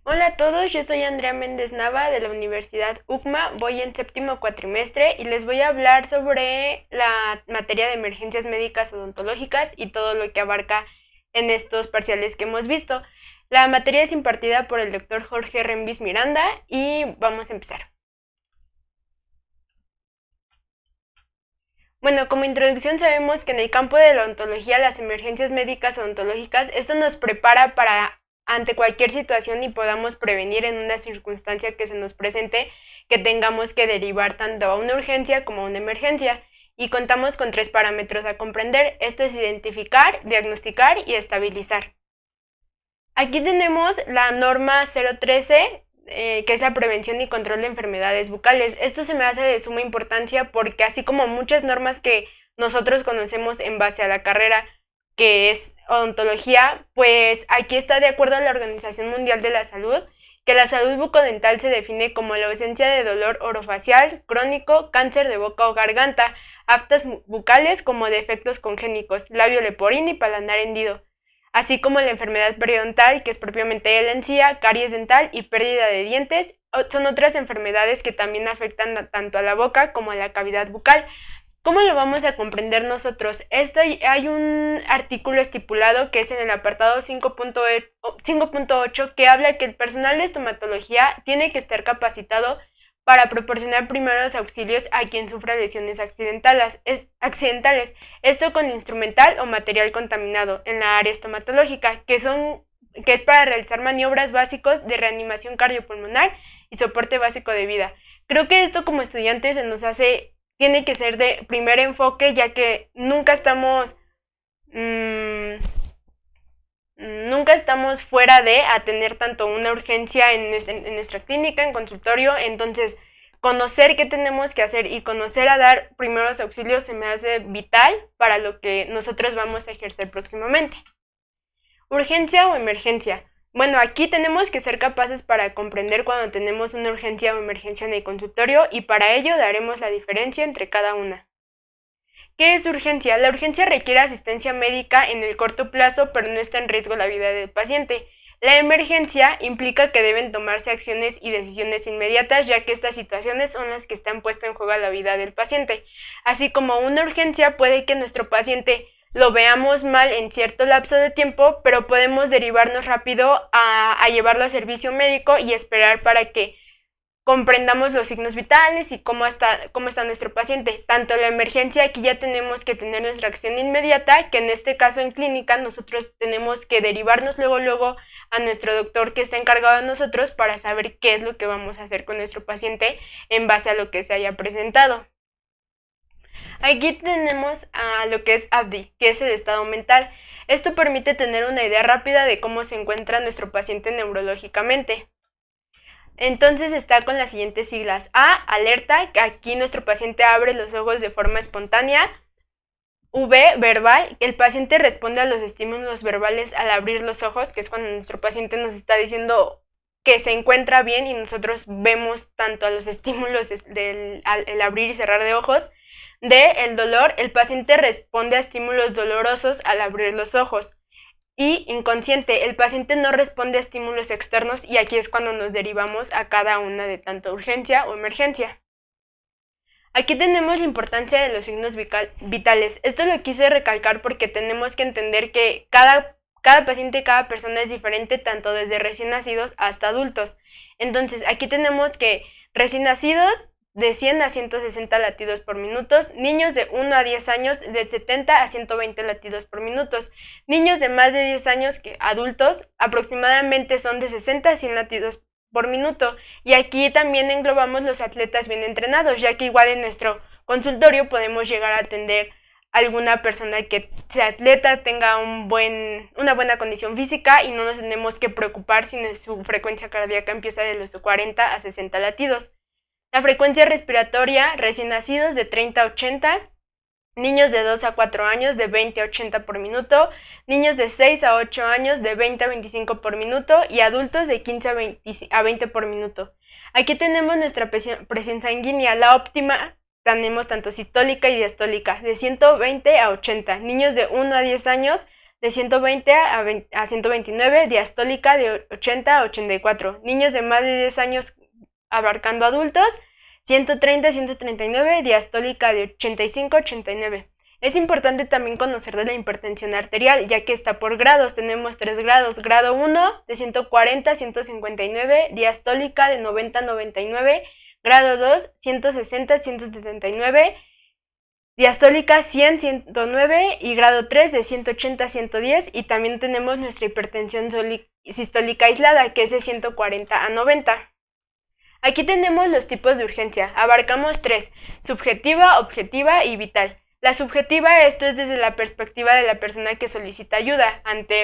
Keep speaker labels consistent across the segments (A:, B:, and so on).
A: Hola a todos, yo soy Andrea Méndez Nava de la Universidad UCMA, voy en séptimo cuatrimestre y les voy a hablar sobre la materia de emergencias médicas odontológicas y todo lo que abarca en estos parciales que hemos visto. La materia es impartida por el doctor Jorge Rembis Miranda y vamos a empezar. Bueno, como introducción sabemos que en el campo de la odontología, las emergencias médicas odontológicas, esto nos prepara para ante cualquier situación y podamos prevenir en una circunstancia que se nos presente que tengamos que derivar tanto a una urgencia como a una emergencia. Y contamos con tres parámetros a comprender. Esto es identificar, diagnosticar y estabilizar. Aquí tenemos la norma 013, que es la prevención y control de enfermedades bucales. Esto se me hace de suma importancia porque así como muchas normas que nosotros conocemos en base a la carrera que es odontología, pues aquí está de acuerdo a la Organización Mundial de la Salud, que la salud bucodental se define como la ausencia de dolor orofacial, crónico, cáncer de boca o garganta, aftas bucales como defectos congénicos, labio leporino y paladar hendido, así como la enfermedad periodontal, que es propiamente la encía, caries dental y pérdida de dientes. Son otras enfermedades que también afectan tanto a la boca como a la cavidad bucal. ¿Cómo lo vamos a comprender nosotros? Hay un artículo estipulado que es en el apartado 5.8 que habla que el personal de estomatología tiene que estar capacitado para proporcionar primeros auxilios a quien sufra lesiones accidentales, esto con instrumental o material contaminado en la área estomatológica, que es para realizar maniobras básicos de reanimación cardiopulmonar y soporte básico de vida. Creo que esto como estudiantes tiene que ser de primer enfoque, ya que nunca estamos fuera de atender tanto una urgencia en nuestra clínica, en consultorio. Entonces conocer qué tenemos que hacer y conocer a dar primeros auxilios se me hace vital para lo que nosotros vamos a ejercer próximamente. Urgencia o emergencia. Bueno, aquí tenemos que ser capaces para comprender cuando tenemos una urgencia o emergencia en el consultorio y para ello daremos la diferencia entre cada una. ¿Qué es urgencia? La urgencia requiere asistencia médica en el corto plazo, pero no está en riesgo la vida del paciente. La emergencia implica que deben tomarse acciones y decisiones inmediatas, ya que estas situaciones son las que están puestas en juego la vida del paciente. Así como una urgencia puede que nuestro paciente lo veamos mal en cierto lapso de tiempo, pero podemos derivarnos rápido a llevarlo a servicio médico y esperar para que comprendamos los signos vitales y cómo está nuestro paciente. Tanto la emergencia, aquí ya tenemos que tener nuestra acción inmediata, que en este caso en clínica nosotros tenemos que derivarnos luego a nuestro doctor que está encargado de nosotros para saber qué es lo que vamos a hacer con nuestro paciente en base a lo que se haya presentado. Aquí tenemos a lo que es ABDI, que es el estado mental. Esto permite tener una idea rápida de cómo se encuentra nuestro paciente neurológicamente. Entonces está con las siguientes siglas. A, alerta, que aquí nuestro paciente abre los ojos de forma espontánea. V, verbal, que el paciente responde a los estímulos verbales al abrir los ojos, que es cuando nuestro paciente nos está diciendo que se encuentra bien y nosotros vemos tanto a los estímulos el abrir y cerrar de ojos. D, el dolor, el paciente responde a estímulos dolorosos al abrir los ojos. Y inconsciente, el paciente no responde a estímulos externos y aquí es cuando nos derivamos a cada una de tanto urgencia o emergencia. Aquí tenemos la importancia de los signos vitales. Esto lo quise recalcar porque tenemos que entender que cada paciente y cada persona es diferente, tanto desde recién nacidos hasta adultos. Entonces, aquí tenemos que recién nacidos de 100 a 160 latidos por minuto, niños de 1 a 10 años de 70 a 120 latidos por minuto, niños de más de 10 años que adultos aproximadamente son de 60 a 100 latidos por minuto, y aquí también englobamos los atletas bien entrenados, ya que igual en nuestro consultorio podemos llegar a atender a alguna persona que sea atleta, tenga una buena condición física y no nos tenemos que preocupar si su frecuencia cardíaca empieza de los 40 a 60 latidos. La frecuencia respiratoria, recién nacidos de 30 a 80, niños de 2 a 4 años de 20 a 80 por minuto, niños de 6 a 8 años de 20 a 25 por minuto y adultos de 15 a 20 por minuto. Aquí tenemos nuestra presión sanguínea, la óptima tenemos tanto sistólica y diastólica, de 120 a 80, niños de 1 a 10 años de 120 a 129, diastólica de 80 a 84. Niños de más de 10 años abarcando adultos, 130 a 139, diastólica de 85 a 89. Es importante también conocer de la hipertensión arterial, ya que está por grados. Tenemos 3 grados. Grado 1 de 140 a 159, diastólica de 90 a 99. Grado 2, 160 a 179, diastólica 100 a 109. Y grado 3 de 180 a 110. Y también tenemos nuestra hipertensión sistólica aislada, que es de 140 a 90. Aquí tenemos los tipos de urgencia. Abarcamos 3: subjetiva, objetiva y vital. La subjetiva, esto es desde la perspectiva de la persona que solicita ayuda.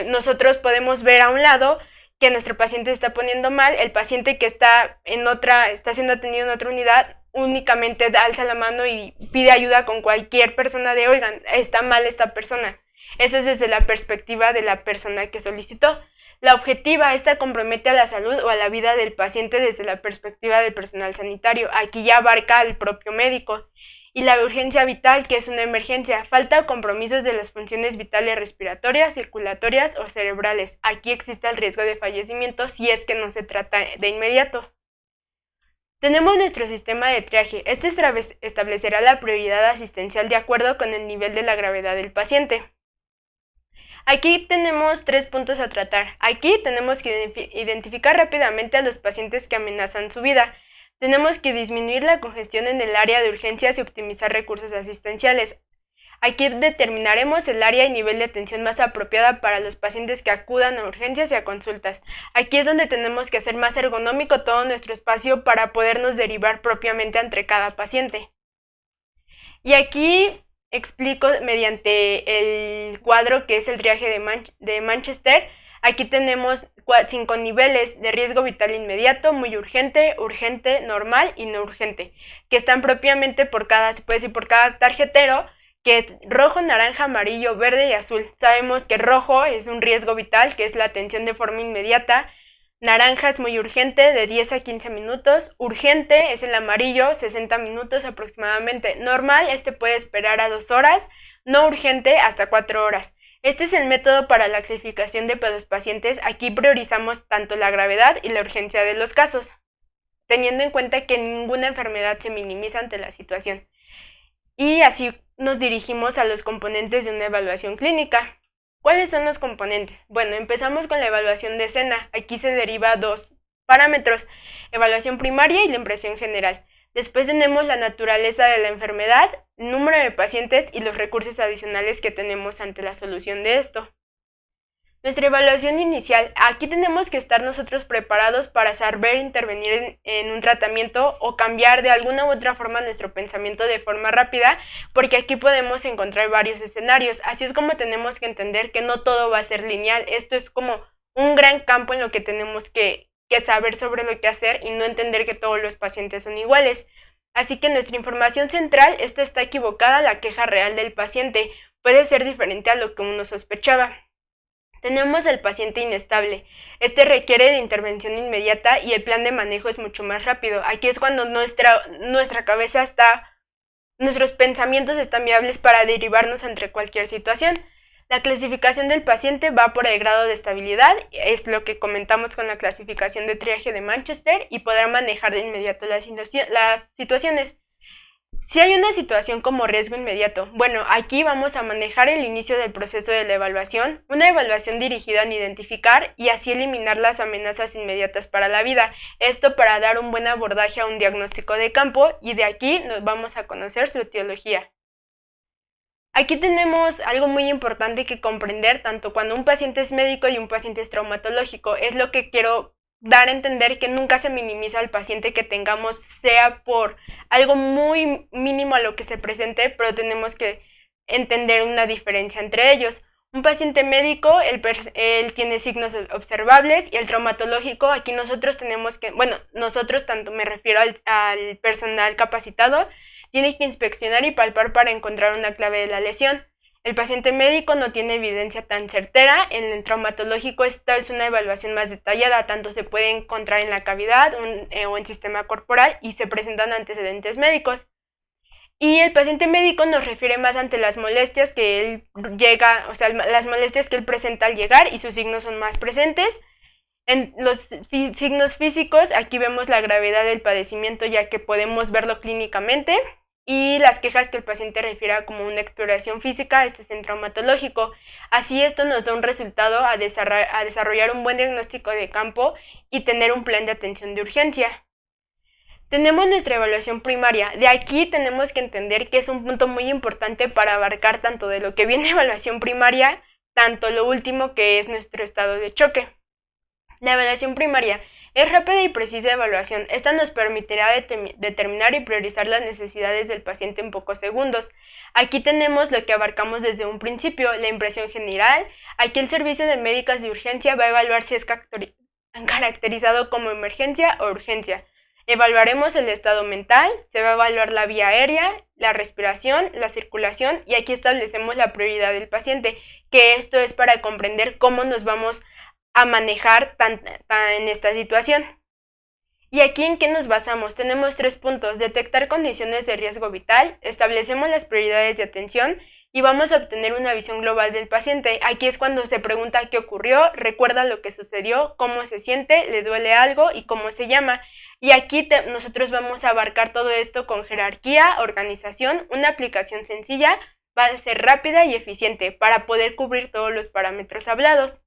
A: Nosotros podemos ver a un lado que nuestro paciente está poniendo mal, el paciente que está siendo atendido en otra unidad únicamente alza la mano y pide ayuda con cualquier persona de, oigan, está mal esta persona. Esa es desde la perspectiva de la persona que solicitó. La objetiva, esta compromete a la salud o a la vida del paciente desde la perspectiva del personal sanitario. Aquí ya abarca al propio médico. Y la urgencia vital, que es una emergencia, falta o compromisos de las funciones vitales respiratorias, circulatorias o cerebrales. Aquí existe el riesgo de fallecimiento si es que no se trata de inmediato. Tenemos nuestro sistema de triaje. Este establecerá la prioridad asistencial de acuerdo con el nivel de la gravedad del paciente. Aquí tenemos 3 puntos a tratar. Aquí tenemos que identificar rápidamente a los pacientes que amenazan su vida. Tenemos que disminuir la congestión en el área de urgencias y optimizar recursos asistenciales. Aquí determinaremos el área y nivel de atención más apropiada para los pacientes que acudan a urgencias y a consultas. Aquí es donde tenemos que hacer más ergonómico todo nuestro espacio para podernos derivar propiamente entre cada paciente. Y aquí explico mediante el cuadro que es el triaje de Manchester. Aquí tenemos 5 niveles de riesgo vital inmediato, muy urgente, urgente, normal y no urgente, que están propiamente por cada tarjetero, que es rojo, naranja, amarillo, verde y azul. Sabemos que rojo es un riesgo vital, que es la atención de forma inmediata. Naranja es muy urgente, de 10 a 15 minutos. Urgente es el amarillo, 60 minutos aproximadamente. Normal, puede esperar a 2 horas. No urgente, hasta 4 horas. Este es el método para la clasificación de los pacientes. Aquí priorizamos tanto la gravedad y la urgencia de los casos, teniendo en cuenta que ninguna enfermedad se minimiza ante la situación. Y así nos dirigimos a los componentes de una evaluación clínica. ¿Cuáles son los componentes? Bueno, empezamos con la evaluación de escena. Aquí se deriva 2 parámetros: evaluación primaria y la impresión general. Después tenemos la naturaleza de la enfermedad, número de pacientes y los recursos adicionales que tenemos ante la solución de esto. Nuestra evaluación inicial. Aquí tenemos que estar nosotros preparados para saber intervenir en un tratamiento o cambiar de alguna u otra forma nuestro pensamiento de forma rápida, porque aquí podemos encontrar varios escenarios. Así es como tenemos que entender que no todo va a ser lineal. Esto es como un gran campo en lo que tenemos que saber sobre lo que hacer y no entender que todos los pacientes son iguales. Así que nuestra información central, está equivocada, la queja real del paciente puede ser diferente a lo que uno sospechaba. Tenemos el paciente inestable. Requiere de intervención inmediata y el plan de manejo es mucho más rápido. Aquí es cuando nuestra cabeza nuestros pensamientos están viables para derivarnos entre cualquier situación. La clasificación del paciente va por el grado de estabilidad, es lo que comentamos con la clasificación de triaje de Manchester, y podrá manejar de inmediato las situaciones. Si hay una situación como riesgo inmediato, bueno, aquí vamos a manejar el inicio del proceso de la evaluación, una evaluación dirigida en identificar y así eliminar las amenazas inmediatas para la vida. Esto para dar un buen abordaje a un diagnóstico de campo, y de aquí nos vamos a conocer su etiología. Aquí tenemos algo muy importante que comprender, tanto cuando un paciente es médico y un paciente es traumatológico. Es lo que quiero dar a entender, que nunca se minimiza al paciente que tengamos, sea por algo muy mínimo a lo que se presente, pero tenemos que entender una diferencia entre ellos. Un paciente médico, él tiene signos observables, y el traumatológico, aquí nosotros tenemos que, nosotros, tanto me refiero al personal capacitado, tiene que inspeccionar y palpar para encontrar una clave de la lesión. El paciente médico no tiene evidencia tan certera. En el traumatológico esta es una evaluación más detallada, tanto se puede encontrar en la cavidad o en sistema corporal y se presentan antecedentes médicos. Y el paciente médico nos refiere más ante las molestias que él llega, o sea, las molestias que él presenta al llegar y sus signos son más presentes. En los signos físicos, aquí vemos la gravedad del padecimiento ya que podemos verlo clínicamente, y las quejas que el paciente refiere como una exploración física, esto es en traumatológico. Así esto nos da un resultado a desarrollar un buen diagnóstico de campo y tener un plan de atención de urgencia. Tenemos nuestra evaluación primaria. De aquí tenemos que entender que es un punto muy importante para abarcar tanto de lo que viene evaluación primaria, tanto lo último que es nuestro estado de choque. La evaluación primaria es rápida y precisa evaluación. Esta nos permitirá determinar y priorizar las necesidades del paciente en pocos segundos. Aquí tenemos lo que abarcamos desde un principio, la impresión general. Aquí el servicio de médicas de urgencia va a evaluar si es caracterizado como emergencia o urgencia. Evaluaremos el estado mental, se va a evaluar la vía aérea, la respiración, la circulación, y aquí establecemos la prioridad del paciente, que esto es para comprender cómo nos vamos a manejar en esta situación. ¿Y aquí en qué nos basamos? Tenemos 3 puntos: detectar condiciones de riesgo vital, establecemos las prioridades de atención y vamos a obtener una visión global del paciente. Aquí es cuando se pregunta qué ocurrió, recuerda lo que sucedió, cómo se siente, le duele algo y cómo se llama. Y aquí nosotros vamos a abarcar todo esto con jerarquía, organización. Una aplicación sencilla va a ser rápida y eficiente para poder cubrir todos los parámetros hablados.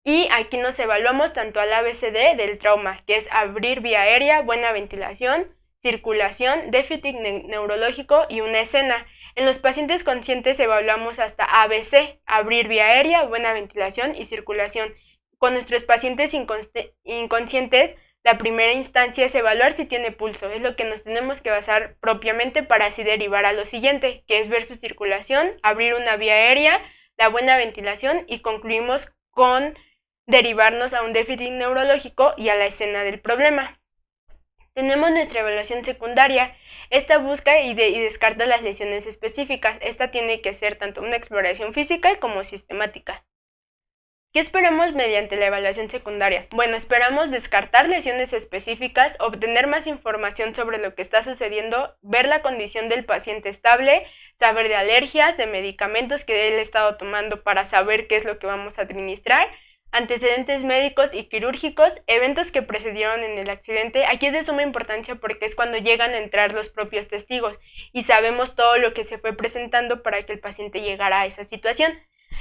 A: Y aquí nos evaluamos tanto al ABCD del trauma, que es abrir vía aérea, buena ventilación, circulación, déficit neurológico y una escena. En los pacientes conscientes evaluamos hasta ABC, abrir vía aérea, buena ventilación y circulación. Con nuestros pacientes inconscientes, la primera instancia es evaluar si tiene pulso. Es lo que nos tenemos que basar propiamente para así derivar a lo siguiente, que es ver su circulación, abrir una vía aérea, la buena ventilación, y concluimos con derivarnos a un déficit neurológico y a la escena del problema. Tenemos nuestra evaluación secundaria. Esta busca y descarta las lesiones específicas. Esta tiene que ser tanto una exploración física como sistemática. ¿Qué esperamos mediante la evaluación secundaria? Bueno, esperamos descartar lesiones específicas, obtener más información sobre lo que está sucediendo, ver la condición del paciente estable, saber de alergias, de medicamentos que él ha estado tomando para saber qué es lo que vamos a administrar, antecedentes médicos y quirúrgicos, eventos que precedieron en el accidente. Aquí es de suma importancia porque es cuando llegan a entrar los propios testigos y sabemos todo lo que se fue presentando para que el paciente llegara a esa situación.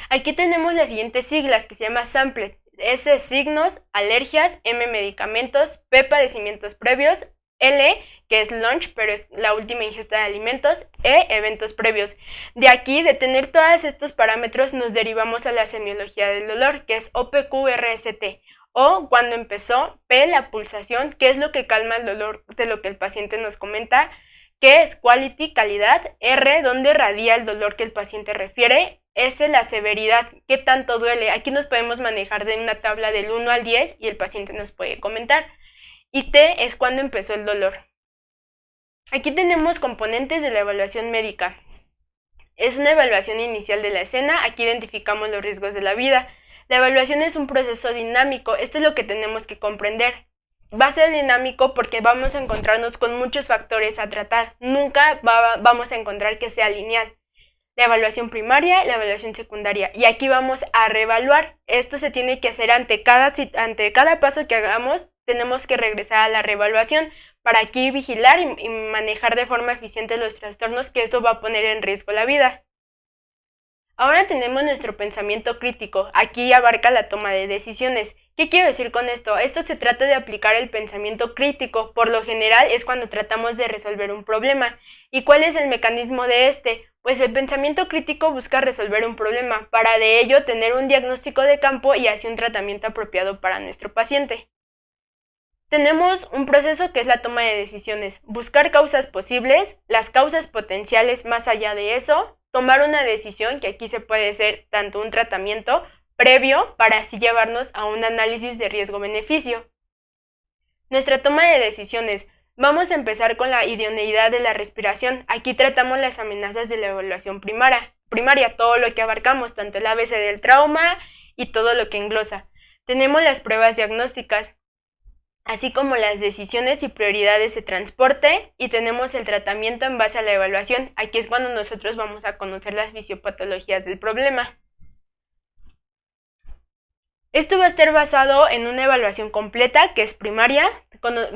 A: Aquí tenemos las siguientes siglas, que se llama SAMPLE: S, signos, alergias; M, medicamentos; P, padecimientos previos; L, que es lunch, pero es la última ingesta de alimentos; E, eventos previos. De aquí, de tener todos estos parámetros, nos derivamos a la semiología del dolor, que es OPQ-RST. O, cuando empezó; P, la pulsación, que es lo que calma el dolor de lo que el paciente nos comenta, que es quality, calidad; R, donde radia el dolor que el paciente refiere; S, la severidad, qué tanto duele. Aquí nos podemos manejar de una tabla del 1 al 10 y el paciente nos puede comentar. Y T es cuando empezó el dolor. Aquí tenemos componentes de la evaluación médica. Es una evaluación inicial de la escena. Aquí identificamos los riesgos de la vida. La evaluación es un proceso dinámico. Esto es lo que tenemos que comprender. Va a ser dinámico porque vamos a encontrarnos con muchos factores a tratar. Nunca vamos a encontrar que sea lineal. La evaluación primaria, la evaluación secundaria, y aquí vamos a reevaluar. Esto se tiene que hacer ante cada paso que hagamos. Tenemos que regresar a la reevaluación para aquí vigilar y manejar de forma eficiente los trastornos, que esto va a poner en riesgo la vida. Ahora tenemos nuestro pensamiento crítico. Aquí abarca la toma de decisiones. ¿Qué quiero decir con esto? Esto se trata de aplicar el pensamiento crítico. Por lo general es cuando tratamos de resolver un problema. ¿Y cuál es el mecanismo de este? Pues el pensamiento crítico busca resolver un problema, para de ello tener un diagnóstico de campo y así un tratamiento apropiado para nuestro paciente. Tenemos un proceso que es la toma de decisiones, buscar causas posibles, las causas potenciales más allá de eso, tomar una decisión, que aquí se puede ser tanto un tratamiento previo para así llevarnos a un análisis de riesgo-beneficio. Nuestra toma de decisiones. Vamos a empezar con la idoneidad de la respiración. Aquí tratamos las amenazas de la evaluación primaria, todo lo que abarcamos, tanto el ABC del trauma y todo lo que englosa. Tenemos las pruebas diagnósticas. así como las decisiones y prioridades de transporte, y tenemos el tratamiento en base a la evaluación. Aquí es cuando nosotros vamos a conocer las fisiopatologías del problema. Esto va a estar basado en una evaluación completa, que es primaria,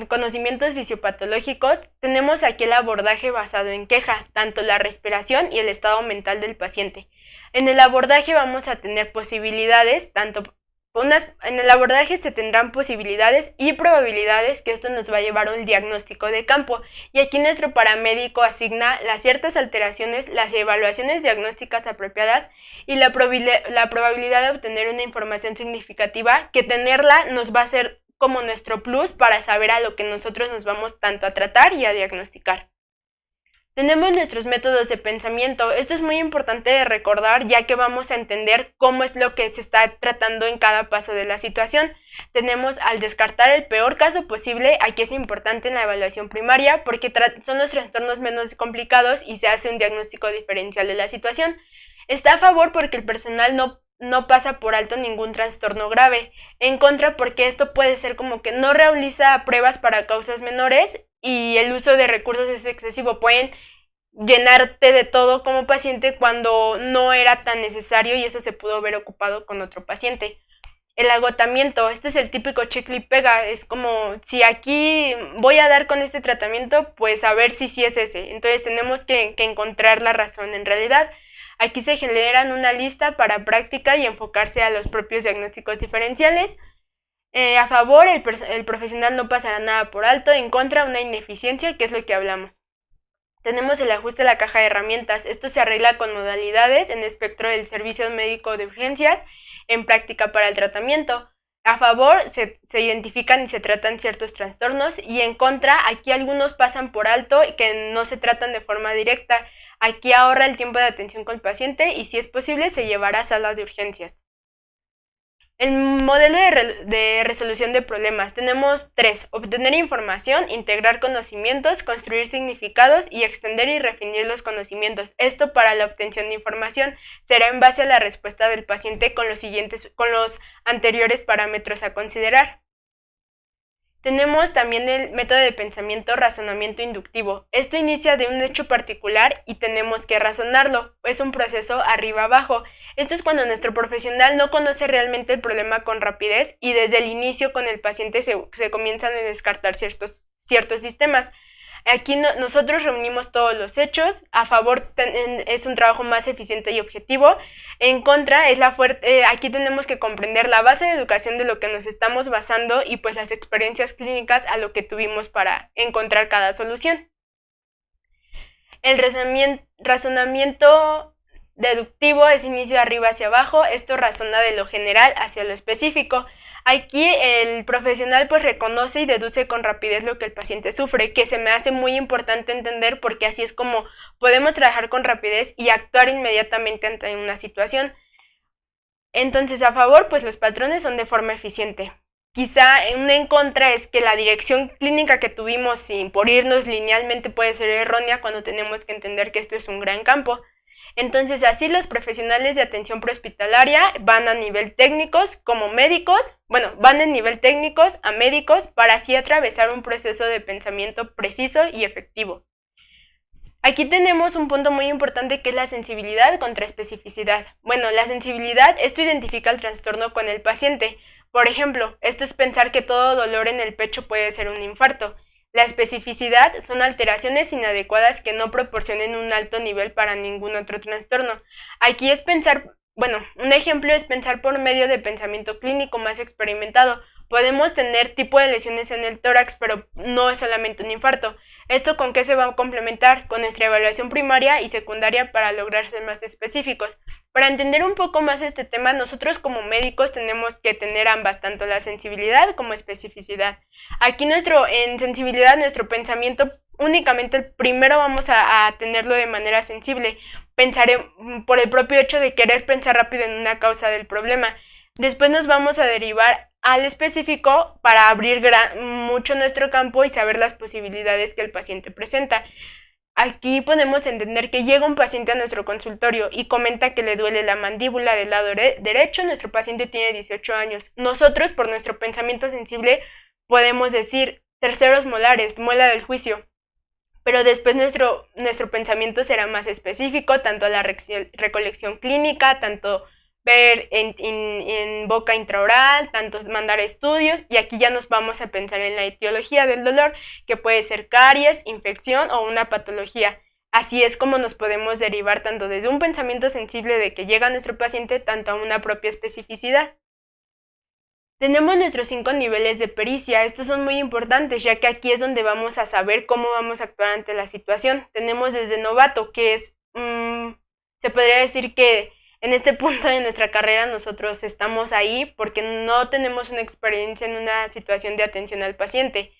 A: conocimientos fisiopatológicos. Tenemos aquí el abordaje basado en queja, tanto la respiración y el estado mental del paciente. En el abordaje vamos a tener posibilidades, en el abordaje se tendrán posibilidades y probabilidades, que esto nos va a llevar a un diagnóstico de campo, y aquí nuestro paramédico asigna las ciertas alteraciones, las evaluaciones diagnósticas apropiadas y la probabilidad de obtener una información significativa, que tenerla nos va a ser como nuestro plus para saber a lo que nosotros nos vamos tanto a tratar y a diagnosticar. Tenemos nuestros métodos de pensamiento. Esto es muy importante de recordar, ya que vamos a entender cómo es lo que se está tratando en cada paso de la situación. Tenemos al descartar el peor caso posible. Aquí es importante en la evaluación primaria porque son los trastornos menos complicados y se hace un diagnóstico diferencial de la situación. Está a favor porque el personal no pasa por alto ningún trastorno grave. En contra, porque esto puede ser como que no realiza pruebas para causas menores y el uso de recursos es excesivo. Pueden llenarte de todo como paciente cuando no era tan necesario y eso se pudo haber ocupado con otro paciente. El agotamiento, este es el típico chicle y pega, es como si aquí voy a dar con este tratamiento, pues a ver si sí es ese. Entonces tenemos que encontrar la razón en realidad. Aquí se generan una lista para práctica y enfocarse a los propios diagnósticos diferenciales. A favor, el profesional no pasará nada por alto. En contra, una ineficiencia, que es lo que hablamos. Tenemos el ajuste de la caja de herramientas. Esto se arregla con modalidades en espectro del servicio médico de urgencias, en práctica para el tratamiento. A favor, se identifican y se tratan ciertos trastornos, y en contra, aquí algunos pasan por alto y que no se tratan de forma directa. Aquí ahorra el tiempo de atención con el paciente y, si es posible, se llevará a sala de urgencias. El modelo de resolución de problemas. Tenemos 3. Obtener información, integrar conocimientos, construir significados y extender y refinir los conocimientos. Esto para la obtención de información será en base a la respuesta del paciente con los anteriores parámetros a considerar. Tenemos también el método de pensamiento razonamiento inductivo. Esto inicia de un hecho particular y tenemos que razonarlo. Es un proceso arriba-abajo. Esto es cuando nuestro profesional no conoce realmente el problema con rapidez y desde el inicio con el paciente se comienzan a descartar ciertos sistemas. Aquí nosotros reunimos todos los hechos. A favor es un trabajo más eficiente y objetivo. En contra es aquí tenemos que comprender la base de educación de lo que nos estamos basando y pues las experiencias clínicas a lo que tuvimos para encontrar cada solución. El razonamiento deductivo es inicio de arriba hacia abajo. Esto razona de lo general hacia lo específico. Aquí el profesional pues reconoce y deduce con rapidez lo que el paciente sufre, que se me hace muy importante entender porque así es como podemos trabajar con rapidez y actuar inmediatamente ante una situación. Entonces, a favor, pues los patrones son de forma eficiente. Quizá un en contra es que la dirección clínica que tuvimos sin por irnos linealmente puede ser errónea cuando tenemos que entender que esto es un gran campo. Entonces, así los profesionales de atención prehospitalaria van a nivel técnicos como médicos, van en nivel técnicos a médicos para así atravesar un proceso de pensamiento preciso y efectivo. Aquí tenemos un punto muy importante que es la sensibilidad contra especificidad. La sensibilidad, esto identifica el trastorno con el paciente. Por ejemplo, esto es pensar que todo dolor en el pecho puede ser un infarto. La especificidad son alteraciones inadecuadas que no proporcionen un alto nivel para ningún otro trastorno. Aquí es pensar, un ejemplo es pensar por medio de pensamiento clínico más experimentado. Podemos tener tipo de lesiones en el tórax, pero no es solamente un infarto. ¿Esto con qué se va a complementar? Con nuestra evaluación primaria y secundaria para lograr ser más específicos. Para entender un poco más este tema, nosotros como médicos tenemos que tener ambas, tanto la sensibilidad como especificidad. Aquí en sensibilidad, nuestro pensamiento únicamente primero vamos a tenerlo de manera sensible. Pensaré por el propio hecho de querer pensar rápido en una causa del problema. Después nos vamos a derivar al específico para abrir mucho nuestro campo y saber las posibilidades que el paciente presenta. Aquí podemos entender que llega un paciente a nuestro consultorio y comenta que le duele la mandíbula del lado derecho. Nuestro paciente tiene 18 años. Nosotros, por nuestro pensamiento sensible, podemos decir terceros molares, muela del juicio. Pero después nuestro pensamiento será más específico, tanto a la recolección clínica, tanto ver en boca intraoral, tanto mandar estudios, y aquí ya nos vamos a pensar en la etiología del dolor, que puede ser caries, infección o una patología. Así es como nos podemos derivar tanto desde un pensamiento sensible de que llega a nuestro paciente, tanto a una propia especificidad. Tenemos nuestros 5 niveles de pericia. Estos son muy importantes, ya que aquí es donde vamos a saber cómo vamos a actuar ante la situación. Tenemos desde novato, que es, se podría decir que en este punto de nuestra carrera nosotros estamos ahí porque no tenemos una experiencia en una situación de atención al paciente.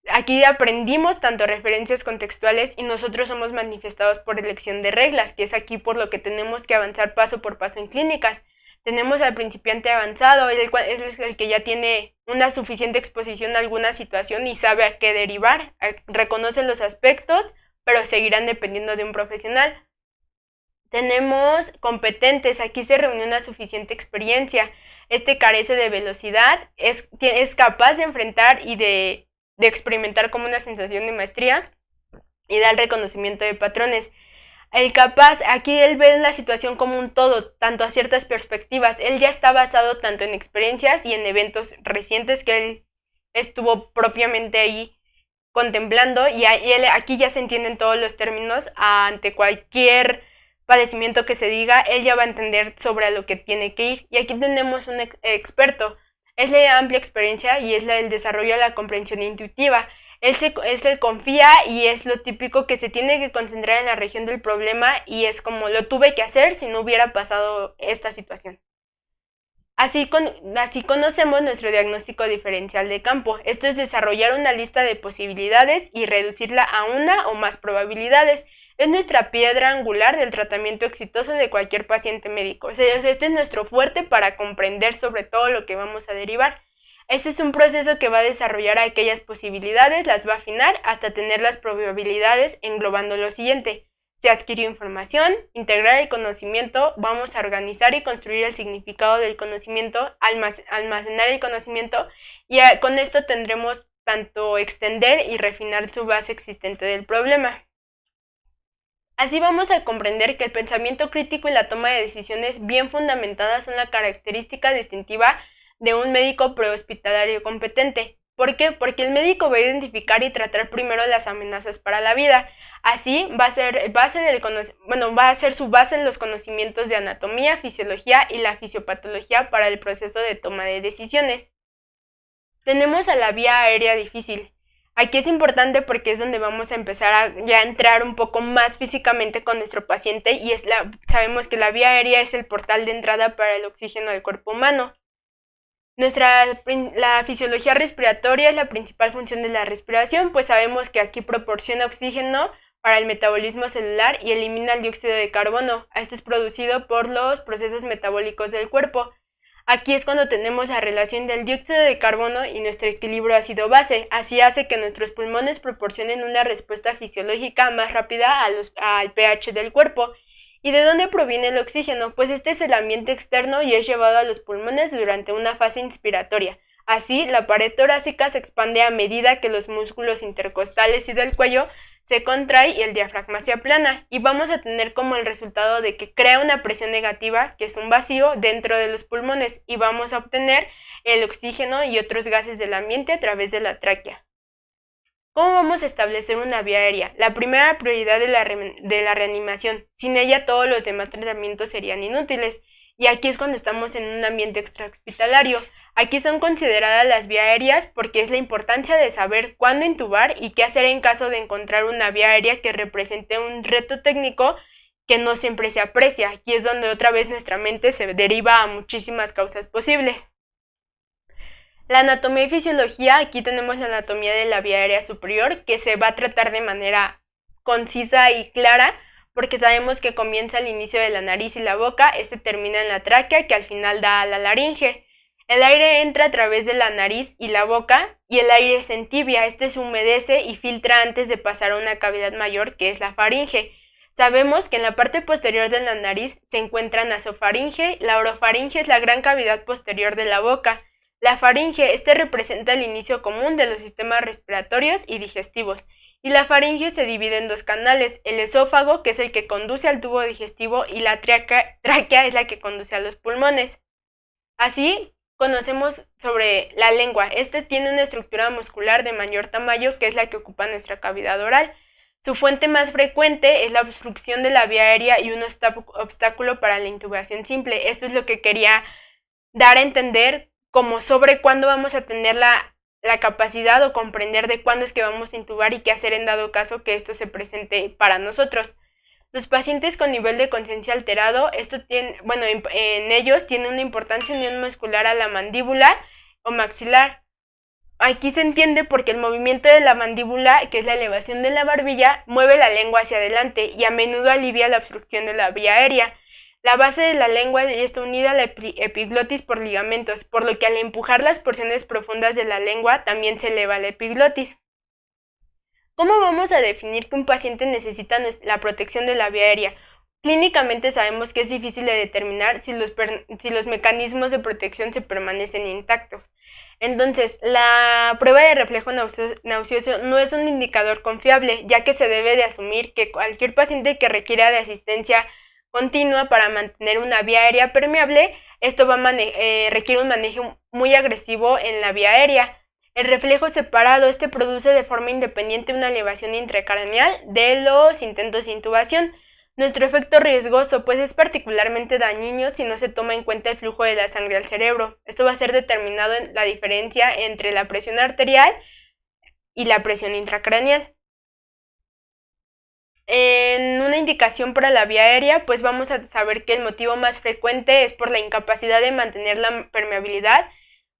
A: Aquí aprendimos tanto referencias contextuales y nosotros somos manifestados por elección de reglas, que es aquí por lo que tenemos que avanzar paso por paso en clínicas. Tenemos al principiante avanzado, es el que ya tiene una suficiente exposición a alguna situación y sabe a qué derivar, reconoce los aspectos, pero seguirán dependiendo de un profesional. Tenemos competentes, aquí se reúne una suficiente experiencia. Este carece de velocidad, es capaz de enfrentar y de experimentar como una sensación de maestría y da el reconocimiento de patrones. El capaz, aquí él ve la situación como un todo, tanto a ciertas perspectivas. Él ya está basado tanto en experiencias y en eventos recientes que él estuvo propiamente ahí contemplando, y él, aquí ya se entienden todos los términos. Ante cualquier padecimiento que se diga, él ya va a entender sobre lo que tiene que ir. Y aquí tenemos un experto. Es la amplia experiencia y es el desarrollo de la comprensión intuitiva. Él confía y es lo típico que se tiene que concentrar en la región del problema y es como lo tuve que hacer si no hubiera pasado esta situación. Así conocemos nuestro diagnóstico diferencial de campo. Esto es desarrollar una lista de posibilidades y reducirla a una o más probabilidades. Es nuestra piedra angular del tratamiento exitoso de cualquier paciente médico. O sea, este es nuestro fuerte para comprender sobre todo lo que vamos a derivar. Este es un proceso que va a desarrollar aquellas posibilidades, las va a afinar hasta tener las probabilidades, englobando lo siguiente. Se adquirió información, integrar el conocimiento, vamos a organizar y construir el significado del conocimiento, almacenar el conocimiento, y con esto tendremos tanto extender y refinar su base existente del problema. Así vamos a comprender que el pensamiento crítico y la toma de decisiones bien fundamentadas son la característica distintiva de un médico prehospitalario competente. ¿Por qué? Porque el médico va a identificar y tratar primero las amenazas para la vida. Así va a ser su base en los conocimientos de anatomía, fisiología y la fisiopatología para el proceso de toma de decisiones. Tenemos a la vía aérea difícil. Aquí es importante porque es donde vamos a empezar a ya entrar un poco más físicamente con nuestro paciente y sabemos que la vía aérea es el portal de entrada para el oxígeno del cuerpo humano. La fisiología respiratoria es la principal función de la respiración, pues sabemos que aquí proporciona oxígeno para el metabolismo celular y elimina el dióxido de carbono. Esto es producido por los procesos metabólicos del cuerpo. Aquí es cuando tenemos la relación del dióxido de carbono y nuestro equilibrio ácido-base. Así hace que nuestros pulmones proporcionen una respuesta fisiológica más rápida al pH del cuerpo. ¿Y de dónde proviene el oxígeno? Pues este es el ambiente externo y es llevado a los pulmones durante una fase inspiratoria. Así, la pared torácica se expande a medida que los músculos intercostales y del cuello se contraen y el diafragma se aplana, y vamos a tener como el resultado de que crea una presión negativa, que es un vacío, dentro de los pulmones, y vamos a obtener el oxígeno y otros gases del ambiente a través de la tráquea. ¿Cómo vamos a establecer una vía aérea? La primera prioridad de la reanimación. Sin ella todos los demás tratamientos serían inútiles. Y aquí es cuando estamos en un ambiente extrahospitalario. Aquí son consideradas las vías aéreas porque es la importancia de saber cuándo intubar y qué hacer en caso de encontrar una vía aérea que represente un reto técnico que no siempre se aprecia. Aquí es donde otra vez nuestra mente se deriva a muchísimas causas posibles. La anatomía y fisiología, aquí tenemos la anatomía de la vía aérea superior, que se va a tratar de manera concisa y clara, porque sabemos que comienza al inicio de la nariz y la boca, termina en la tráquea, que al final da a la laringe. El aire entra a través de la nariz y la boca, y el aire se entibia, se humedece y filtra antes de pasar a una cavidad mayor, que es la faringe. Sabemos que en la parte posterior de la nariz se encuentra nasofaringe, la orofaringe es la gran cavidad posterior de la boca. La faringe, este representa el inicio común de los sistemas respiratorios y digestivos. Y la faringe se divide en dos canales, el esófago, que es el que conduce al tubo digestivo, y la tráquea es la que conduce a los pulmones. Así, conocemos sobre la lengua. Este tiene una estructura muscular de mayor tamaño, que es la que ocupa nuestra cavidad oral. Su fuente más frecuente es la obstrucción de la vía aérea y un obstáculo para la intubación simple. Esto es lo que quería dar a entender, como sobre cuándo vamos a tener la capacidad o comprender de cuándo es que vamos a intubar y qué hacer en dado caso que esto se presente para nosotros. Los pacientes con nivel de conciencia alterado, en ellos tiene una importancia unión muscular a la mandíbula o maxilar. Aquí se entiende porque el movimiento de la mandíbula, que es la elevación de la barbilla, mueve la lengua hacia adelante y a menudo alivia la obstrucción de la vía aérea. La base de la lengua está unida a la epiglotis por ligamentos, por lo que al empujar las porciones profundas de la lengua también se eleva la epiglotis. ¿Cómo vamos a definir que un paciente necesita la protección de la vía aérea? Clínicamente sabemos que es difícil de determinar si los mecanismos de protección se permanecen intactos. Entonces, la prueba de reflejo nauseoso no es un indicador confiable, ya que se debe de asumir que cualquier paciente que requiera de asistencia continua para mantener una vía aérea permeable, esto requiere un manejo muy agresivo en la vía aérea. El reflejo separado, produce de forma independiente una elevación intracraneal de los intentos de intubación. Nuestro efecto riesgoso, pues es particularmente dañino si no se toma en cuenta el flujo de la sangre al cerebro. Esto va a ser determinado en la diferencia entre la presión arterial y la presión intracraneal. En una indicación para la vía aérea, pues vamos a saber que el motivo más frecuente es por la incapacidad de mantener la permeabilidad.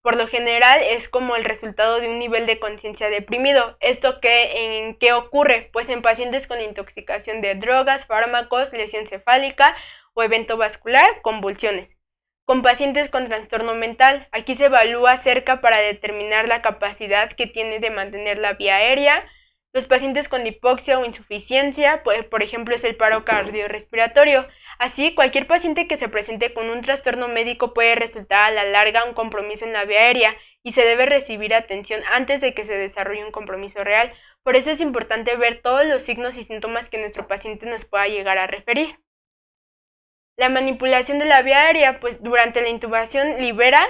A: Por lo general es como el resultado de un nivel de conciencia deprimido. ¿Esto en qué ocurre? Pues en pacientes con intoxicación de drogas, fármacos, lesión cefálica o evento vascular, convulsiones. Con pacientes con trastorno mental, aquí se evalúa cerca para determinar la capacidad que tiene de mantener la vía aérea. Los pacientes con hipoxia o insuficiencia, pues, por ejemplo, es el paro cardiorrespiratorio. Así, cualquier paciente que se presente con un trastorno médico puede resultar a la larga un compromiso en la vía aérea y se debe recibir atención antes de que se desarrolle un compromiso real. Por eso es importante ver todos los signos y síntomas que nuestro paciente nos pueda llegar a referir. La manipulación de la vía aérea, pues durante la intubación libera,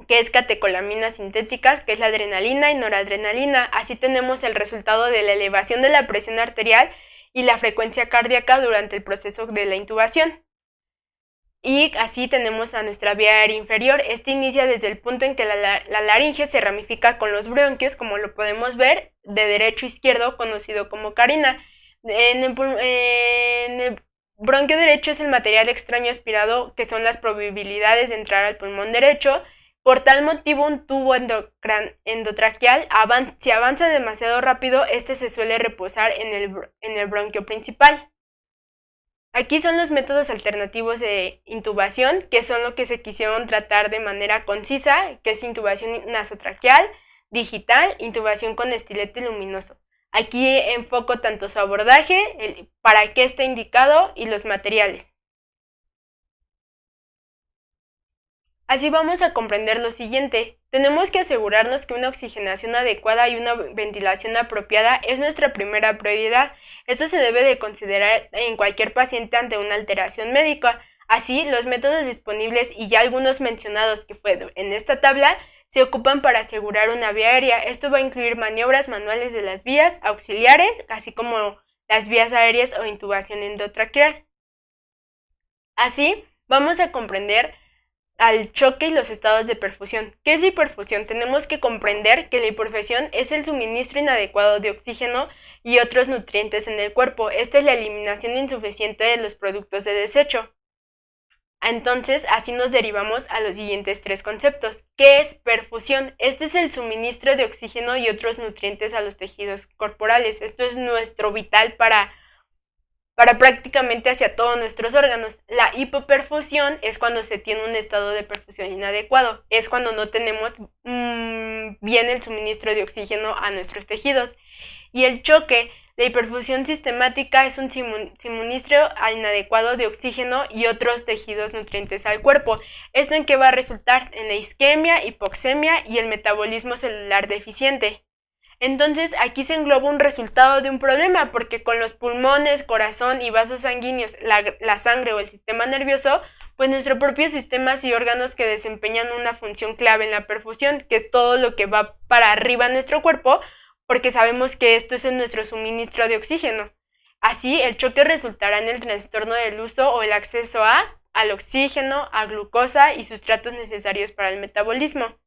A: que es catecolaminas sintéticas, que es la adrenalina y noradrenalina. Así tenemos el resultado de la elevación de la presión arterial y la frecuencia cardíaca durante el proceso de la intubación. Y así tenemos a nuestra vía aérea inferior. Inicia desde el punto en que la laringe se ramifica con los bronquios, como lo podemos ver, de derecho a izquierdo, conocido como carina. En el bronquio derecho es el material extraño aspirado, que son las probabilidades de entrar al pulmón derecho. Por tal motivo, un tubo endotraqueal, si avanza demasiado rápido, se suele reposar en el bronquio principal. Aquí son los métodos alternativos de intubación, que son lo que se quisieron tratar de manera concisa, que es intubación nasotraqueal, digital, intubación con estilete luminoso. Aquí enfoco tanto su abordaje, para qué está indicado y los materiales. Así vamos a comprender lo siguiente. Tenemos que asegurarnos que una oxigenación adecuada y una ventilación apropiada es nuestra primera prioridad. Esto se debe de considerar en cualquier paciente ante una alteración médica. Así, los métodos disponibles y ya algunos mencionados que fue en esta tabla se ocupan para asegurar una vía aérea. Esto va a incluir maniobras manuales de las vías auxiliares, así como las vías aéreas o intubación endotraqueal. Así, vamos a comprender al choque y los estados de perfusión. ¿Qué es la hiperfusión? Tenemos que comprender que la hiperfusión es el suministro inadecuado de oxígeno y otros nutrientes en el cuerpo. Esta es la eliminación insuficiente de los productos de desecho. Entonces, así nos derivamos a los siguientes tres conceptos. ¿Qué es perfusión? Este es el suministro de oxígeno y otros nutrientes a los tejidos corporales. Esto es nuestro vital para prácticamente hacia todos nuestros órganos. La hipoperfusión es cuando se tiene un estado de perfusión inadecuado. Es cuando no tenemos bien el suministro de oxígeno a nuestros tejidos. Y el choque, La hiperfusión sistemática es un suministro inadecuado de oxígeno y otros tejidos nutrientes al cuerpo. ¿Esto en qué va a resultar? En la isquemia, hipoxemia y el metabolismo celular deficiente. Entonces aquí se engloba un resultado de un problema, porque con los pulmones, corazón y vasos sanguíneos, la sangre o el sistema nervioso, pues nuestros propios sistemas y órganos que desempeñan una función clave en la perfusión, que es todo lo que va para arriba en nuestro cuerpo, porque sabemos que esto es nuestro suministro de oxígeno. Así, el choque resultará en el trastorno del uso o el acceso al oxígeno, a glucosa y sustratos necesarios para el metabolismo.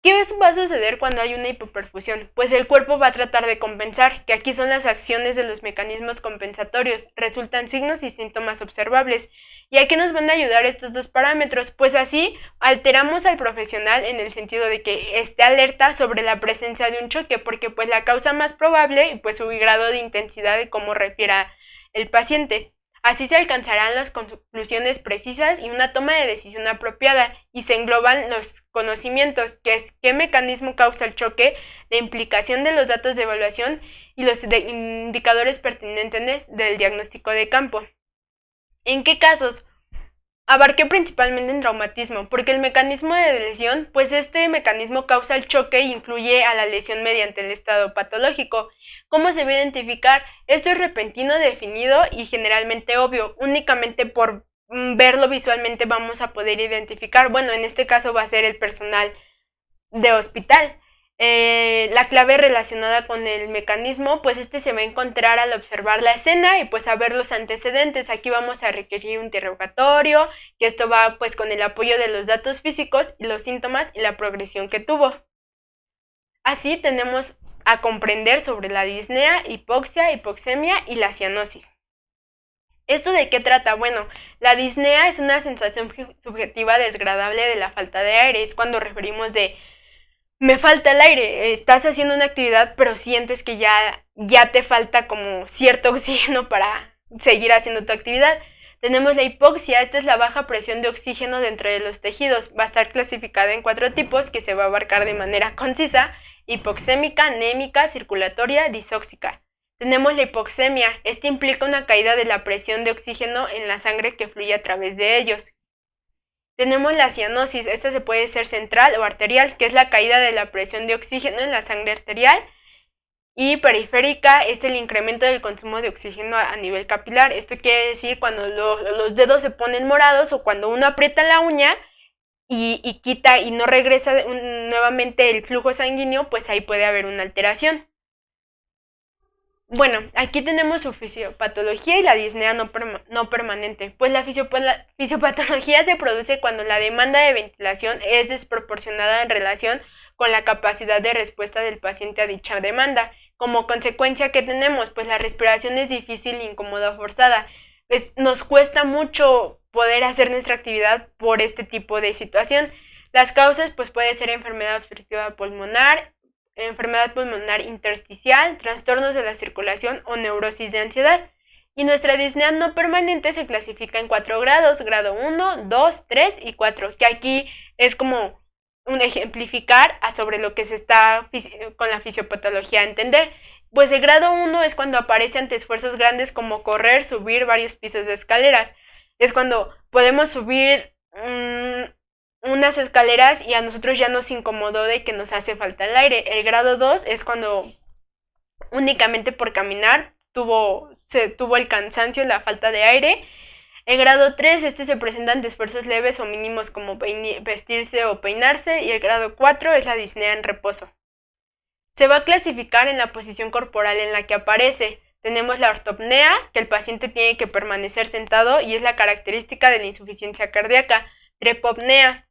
A: ¿Qué va a suceder cuando hay una hipoperfusión? Pues el cuerpo va a tratar de compensar, que aquí son las acciones de los mecanismos compensatorios, resultan signos y síntomas observables. ¿Y a qué nos van a ayudar estos dos parámetros? Pues así alteramos al profesional en el sentido de que esté alerta sobre la presencia de un choque, porque pues la causa más probable y pues su grado de intensidad de cómo refiera el paciente. Así se alcanzarán las conclusiones precisas y una toma de decisión apropiada, y se engloban los conocimientos, que es qué mecanismo causa el choque, la implicación de los datos de evaluación y los indicadores pertinentes del diagnóstico de campo. ¿En qué casos? Abarqué principalmente en traumatismo, porque el mecanismo de lesión, pues este mecanismo causa el choque e influye a la lesión mediante el estado patológico. ¿Cómo se va a identificar? Esto es repentino, definido y generalmente obvio. Únicamente por verlo visualmente vamos a poder identificar. Bueno, en este caso va a ser el personal de hospital. La clave relacionada con el mecanismo, pues este se va a encontrar al observar la escena y pues a ver los antecedentes. Aquí vamos a requerir un interrogatorio, que esto va pues con el apoyo de los datos físicos y los síntomas y la progresión que tuvo. Así tenemos a comprender sobre la disnea, hipoxia, hipoxemia y la cianosis. ¿Esto de qué trata? Bueno, la disnea es una sensación subjetiva desagradable de la falta de aire. Es cuando referimos de me falta el aire, estás haciendo una actividad pero sientes que ya te falta como cierto oxígeno para seguir haciendo tu actividad. Tenemos la hipoxia, esta es la baja presión de oxígeno dentro de los tejidos. Va a estar clasificada en 4 tipos que se va a abarcar de manera concisa: hipoxémica, anémica, circulatoria, disóxica. Tenemos la hipoxemia, esta implica una caída de la presión de oxígeno en la sangre que fluye a través de ellos. Tenemos la cianosis, esta se puede ser central o arterial, que es la caída de la presión de oxígeno en la sangre arterial, y periférica es el incremento del consumo de oxígeno a nivel capilar. Esto quiere decir cuando los dedos se ponen morados o cuando uno aprieta la uña y quita y no regresa nuevamente el flujo sanguíneo, pues ahí puede haber una alteración. Bueno, aquí tenemos su fisiopatología y la disnea no permanente. Pues la fisiopatología se produce cuando la demanda de ventilación es desproporcionada en relación con la capacidad de respuesta del paciente a dicha demanda. Como consecuencia, ¿qué tenemos? Pues la respiración es difícil, incómoda o forzada. Nos cuesta mucho poder hacer nuestra actividad por este tipo de situación. Las causas pues puede ser enfermedad obstructiva pulmonar, enfermedad pulmonar intersticial, trastornos de la circulación o neurosis de ansiedad. Y nuestra disnea no permanente se clasifica en 4 grados, grado 1, 2, 3 y 4, que aquí es como un ejemplificar sobre lo que se está con la fisiopatología a entender. Pues el grado 1 es cuando aparece ante esfuerzos grandes como correr, subir varios pisos de escaleras. Es cuando podemos subir unas escaleras y a nosotros ya nos incomodó de que nos hace falta el aire. El grado 2 es cuando únicamente por caminar se tuvo el cansancio, la falta de aire. El grado 3, se presenta ante esfuerzos leves o mínimos como vestirse o peinarse. Y el grado 4 es la disnea en reposo. Se va a clasificar en la posición corporal en la que aparece. Tenemos la ortopnea, que el paciente tiene que permanecer sentado y es la característica de la insuficiencia cardíaca. Trepopnea,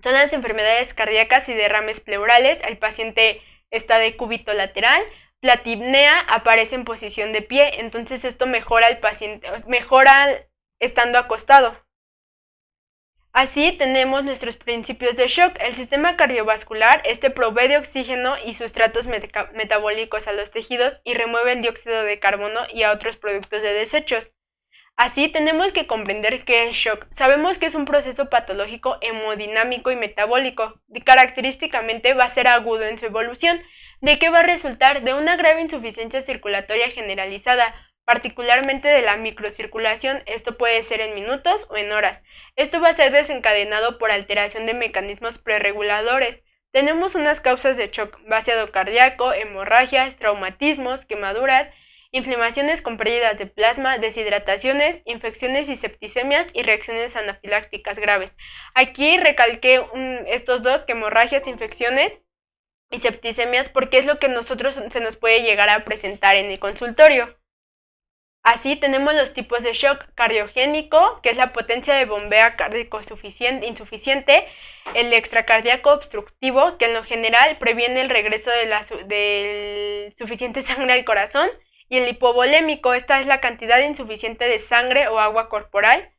A: son las enfermedades cardíacas y derrames pleurales. El paciente está de cúbito lateral. Platipnea aparece en posición de pie, entonces esto mejora al paciente, mejora estando acostado. Así tenemos nuestros principios de shock. El sistema cardiovascular provee de oxígeno y sustratos metabólicos a los tejidos y remueve el dióxido de carbono y a otros productos de desechos. Así tenemos que comprender qué es shock. Sabemos que es un proceso patológico hemodinámico y metabólico. Característicamente va a ser agudo en su evolución. ¿De qué va a resultar? De una grave insuficiencia circulatoria generalizada, particularmente de la microcirculación. Esto puede ser en minutos o en horas. Esto va a ser desencadenado por alteración de mecanismos prereguladores. Tenemos unas causas de shock: vaciado cardíaco, hemorragias, traumatismos, quemaduras, inflamaciones con pérdidas de plasma, deshidrataciones, infecciones y septicemias y reacciones anafilácticas graves. Aquí recalqué estos dos, que hemorragias, infecciones y septicemias, porque es lo que nosotros se nos puede llegar a presentar en el consultorio. Así tenemos los tipos de shock: cardiogénico, que es la potencia de bombeo cardíaco insuficiente; el extracardíaco obstructivo, que en lo general previene el regreso de suficiente sangre al corazón; y el hipovolémico, esta es la cantidad insuficiente de sangre o agua corporal.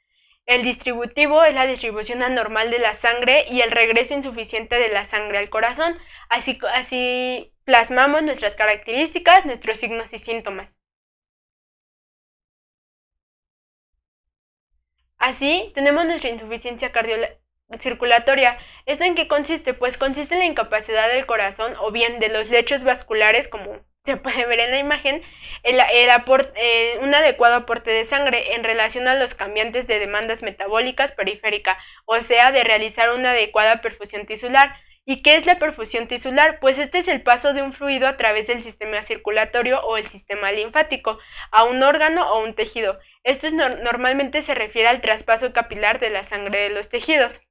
A: El distributivo es la distribución anormal de la sangre y el regreso insuficiente de la sangre al corazón. Así plasmamos nuestras características, nuestros signos y síntomas. Así, tenemos nuestra insuficiencia circulatoria. ¿Esta en qué consiste? Pues consiste en la incapacidad del corazón o bien de los lechos vasculares, como se puede ver en la imagen, un adecuado aporte de sangre en relación a los cambiantes de demandas metabólicas periférica, o sea, de realizar una adecuada perfusión tisular. ¿Y qué es la perfusión tisular? Pues este es el paso de un fluido a través del sistema circulatorio o el sistema linfático a un órgano o un tejido. Esto normalmente se refiere al traspaso capilar de la sangre de los tejidos.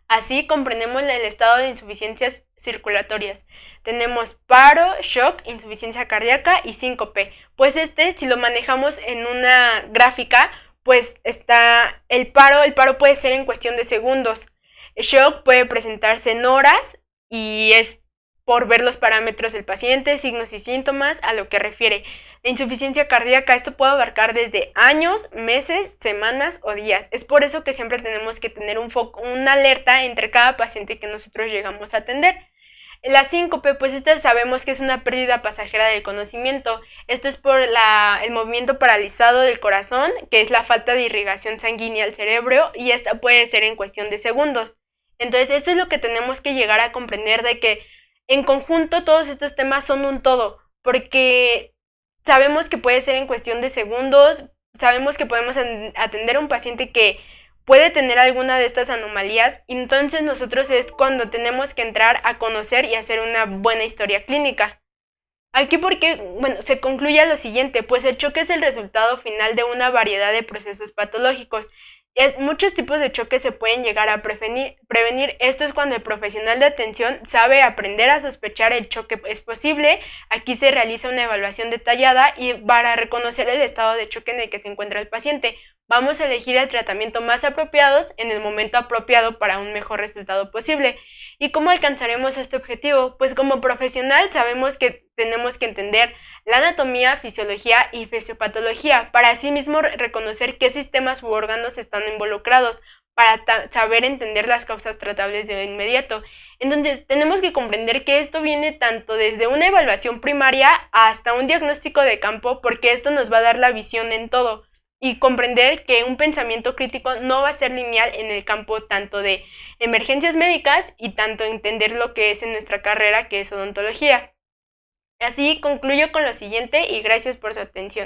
A: Así comprendemos el estado de insuficiencias circulatorias. Tenemos paro, shock, insuficiencia cardíaca y síncope. Pues si lo manejamos en una gráfica, pues está el paro puede ser en cuestión de segundos. El shock puede presentarse en horas y es por ver los parámetros del paciente, signos y síntomas a lo que refiere. La insuficiencia cardíaca, esto puede abarcar desde años, meses, semanas o días. Es por eso que siempre tenemos que tener una alerta entre cada paciente que nosotros llegamos a atender. La síncope, pues esta sabemos que es una pérdida pasajera del conocimiento. Esto es por el movimiento paralizado del corazón, que es la falta de irrigación sanguínea al cerebro, y esta puede ser en cuestión de segundos. Entonces, esto es lo que tenemos que llegar a comprender, de que en conjunto todos estos temas son un todo, porque sabemos que puede ser en cuestión de segundos, sabemos que podemos atender a un paciente que puede tener alguna de estas anomalías, y entonces nosotros es cuando tenemos que entrar a conocer y hacer una buena historia clínica. Aquí se concluye lo siguiente: pues el choque es el resultado final de una variedad de procesos patológicos. Muchos tipos de choques se pueden llegar a prevenir. Esto es cuando el profesional de atención sabe aprender a sospechar el choque es posible. Aquí se realiza una evaluación detallada y para reconocer el estado de choque en el que se encuentra el paciente, vamos a elegir el tratamiento más apropiado en el momento apropiado para un mejor resultado posible. ¿Y cómo alcanzaremos este objetivo? Pues como profesional sabemos que tenemos que entender la anatomía, fisiología y fisiopatología, para así mismo reconocer qué sistemas u órganos están involucrados, para saber entender las causas tratables de inmediato. Entonces, tenemos que comprender que esto viene tanto desde una evaluación primaria hasta un diagnóstico de campo, porque esto nos va a dar la visión en todo, y comprender que un pensamiento crítico no va a ser lineal en el campo tanto de emergencias médicas y tanto entender lo que es en nuestra carrera, que es odontología. Así concluyo con lo siguiente y gracias por su atención.